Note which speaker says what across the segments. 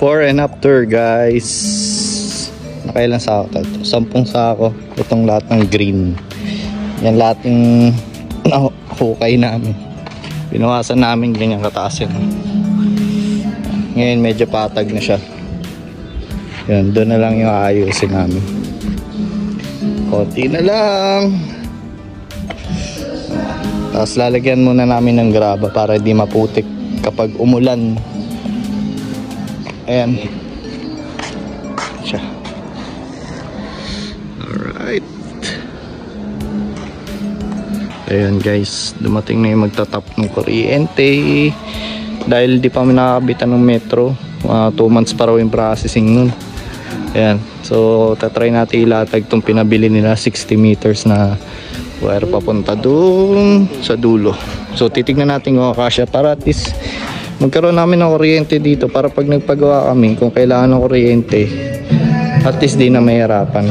Speaker 1: before and after guys. Nakailan sako ito? 10 sako. Itong lahat ng green. Yan lahat yung hukay namin. Binawasan namin ganyan kataas yun. Ngayon medyo patag na siya. Yan, doon na lang yung aayusin namin. Konti na lang. Tapos lalagyan muna namin ng graba para di maputik kapag umulan. Ayan siya. Alright. Ayan guys, dumating na yung magtatap ng kuryente. Dahil di pa kami nakakabitan ng metro, 2 months pa raw yung processing nun. Ayan, so tatry natin ilatag itong pinabili nila 60 meters na wire papunta doon sa dulo. So titignan natin kung kasya para at least magkaroon namin ng kuryente dito para pag nagpagawa kami kung kailangan ng kuryente at least di na mahirapan,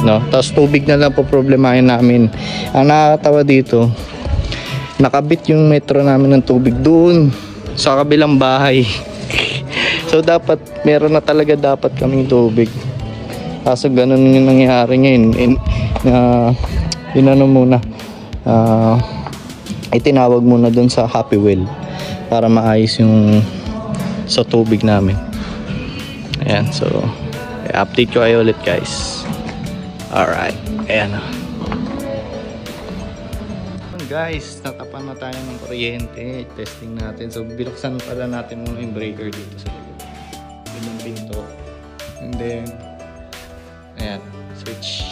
Speaker 1: no? Tapos tubig na lang po problemahin namin. Ang nakakatawa dito, nakabit yung metro namin ng tubig doon sa kabilang bahay. So dapat meron na talaga dapat kaming tubig, kaso ganun yung nangyari ngayon. Inano muna, itinawag muna dun sa Happy Well para maayos yung sa tubig namin. Ayan, so update ko kayo ulit guys. Alright, ayan guys, natapan na tayo ng kuryente. Testing natin. So binuksan pala natin muna yung breaker dito sa likod. Yun yung pinto. And then ayan, switch.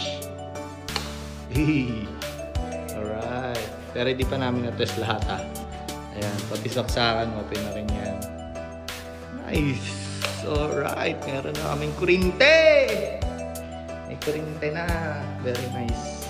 Speaker 1: Alright, pero hindi pa namin na-test lahat Ayan, pati saksakan open na rin yan. Nice. Alright, meron na kaming kuryente. May kuryente na. Very nice.